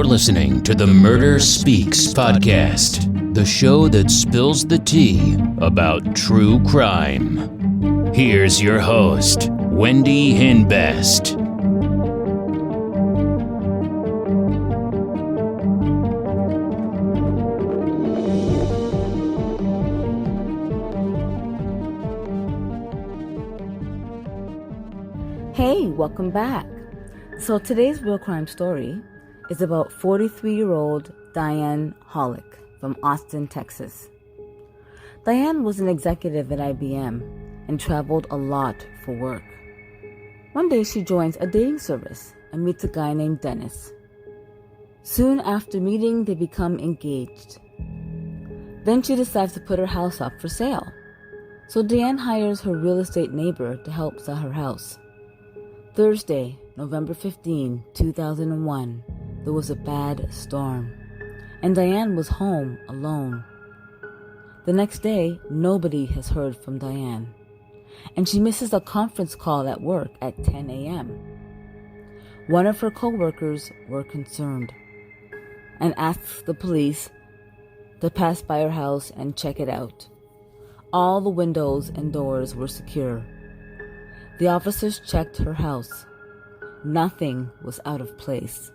You're listening to the Murder Speaks podcast, the show that spills the tea about true crime. Here's your host, Wendy Hinbest. Hey, welcome back. So today's real crime story is about 43-year-old Diane Holik from Austin, Texas. Diane was an executive at IBM and traveled a lot for work. One day she joins a dating service and meets a guy named Dennis. Soon after meeting, they become engaged. Then she decides to put her house up for sale. So Diane hires her real estate neighbor to help sell her house. Thursday, November 15, 2001, there was a bad storm, and Diane was home alone. The next day, nobody has heard from Diane, and she misses a conference call at work at 10 a.m. One of her co-workers were concerned and asks the police to pass by her house and check it out. All the windows and doors were secure. The officers checked her house. Nothing was out of place.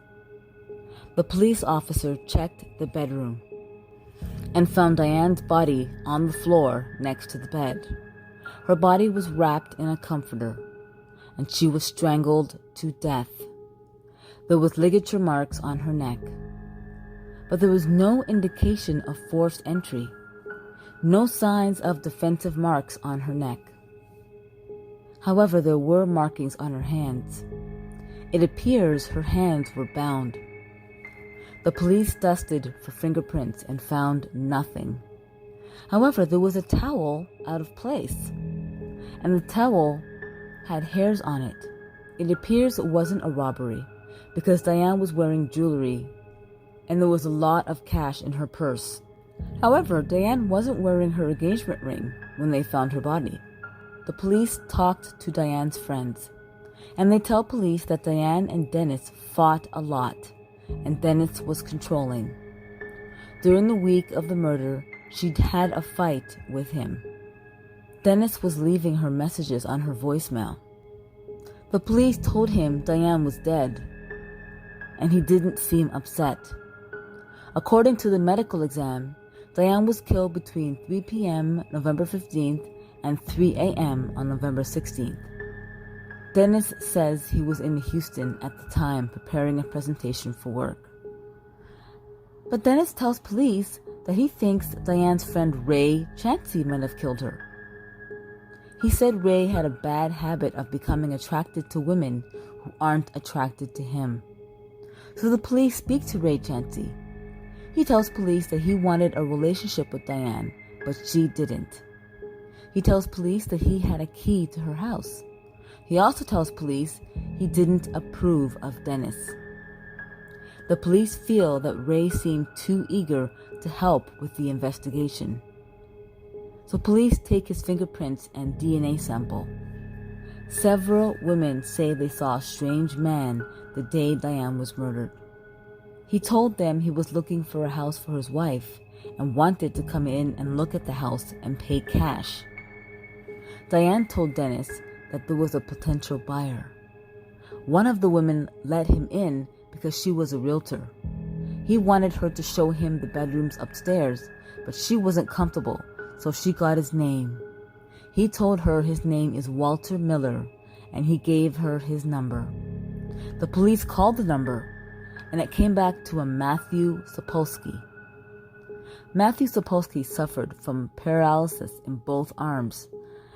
The police officer checked the bedroom and found Diane's body on the floor next to the bed. Her body was wrapped in a comforter, and she was strangled to death. There was ligature marks on her neck, but there was no indication of forced entry, no signs of defensive marks on her neck. However, there were markings on her hands. It appears her hands were bound. The police dusted for fingerprints and found nothing. However, there was a towel out of place, and the towel had hairs on it. It appears it wasn't a robbery because Diane was wearing jewelry and there was a lot of cash in her purse. However, Diane wasn't wearing her engagement ring when they found her body. The police talked to Diane's friends, and they tell police that Diane and Dennis fought a lot, and Dennis was controlling. During the week of the murder, she'd had a fight with him. Dennis was leaving her messages on her voicemail. The police told him Diane was dead, and he didn't seem upset. According to the medical exam, Diane was killed between 3 p.m. November 15th and 3 a.m. on November 16th. Dennis says he was in Houston at the time preparing a presentation for work. But Dennis tells police that he thinks Diane's friend Ray Chancey might have killed her. He said Ray had a bad habit of becoming attracted to women who aren't attracted to him. So the police speak to Ray Chancey. He tells police that he wanted a relationship with Diane, but she didn't. He tells police that he had a key to her house. He also tells police he didn't approve of Dennis. The police feel that Ray seemed too eager to help with the investigation. So police take his fingerprints and DNA sample. Several women say they saw a strange man the day Diane was murdered. He told them he was looking for a house for his wife and wanted to come in and look at the house and pay cash. Diane told Dennis that there was a potential buyer. One of the women let him in because she was a realtor. He wanted her to show him the bedrooms upstairs, but she wasn't comfortable, so she got his name. He told her his name is Walter Miller, and he gave her his number. The police called the number, and it came back to a Matthew Sapolsky. Matthew Sapolsky suffered from paralysis in both arms,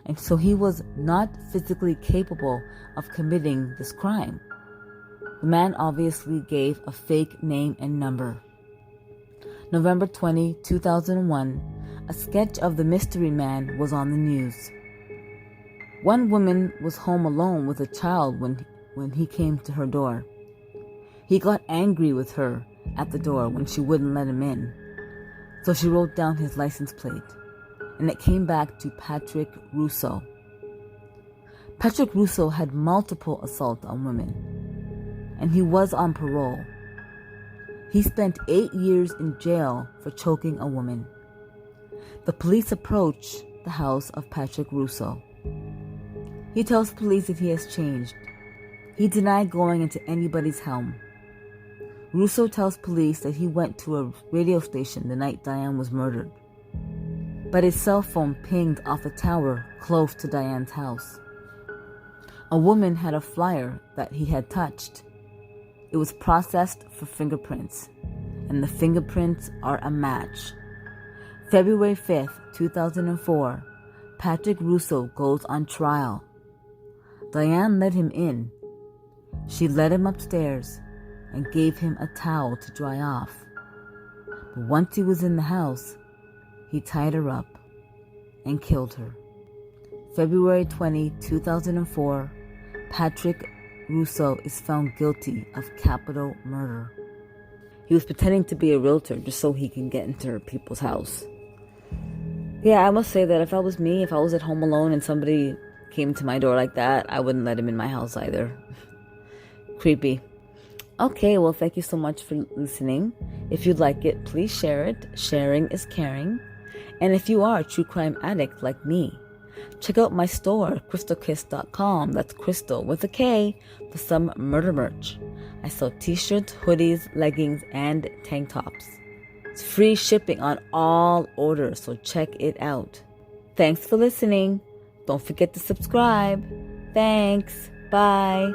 and so he was not physically capable of committing this crime. The man obviously gave a fake name and number. November 20, 2001, a sketch of the mystery man was on the news. One woman was home alone with a child when he came to her door. He got angry with her at the door when she wouldn't let him in, so she wrote down his license plate, and it came back to Patrick Russo. Patrick Russo had multiple assaults on women, and he was on parole. He spent 8 years in jail for choking a woman. The police approach the house of Patrick Russo. He tells police that he has changed. He denied going into anybody's home. Russo tells police that he went to a radio station the night Diane was murdered, but his cell phone pinged off a tower close to Diane's house. A woman had a flyer that he had touched. It was processed for fingerprints, and the fingerprints are a match. February 5th, 2004, Patrick Russo goes on trial. Diane let him in. She led him upstairs and gave him a towel to dry off. But once he was in the house, he tied her up and killed her. February 20, 2004, Patrick Russo is found guilty of capital murder. He was pretending to be a realtor just so he can get into people's house. Yeah, I must say that if I was me, if I was at home alone and somebody came to my door like that, I wouldn't let him in my house either. Creepy. Okay, well, thank you so much for listening. If you'd like it, please share it. Sharing is caring. And if you are a true crime addict like me, check out my store, crystalkiss.com. That's Crystal with a K for some murder merch. I sell t-shirts, hoodies, leggings, and tank tops. It's free shipping on all orders, so check it out. Thanks for listening. Don't forget to subscribe. Thanks. Bye.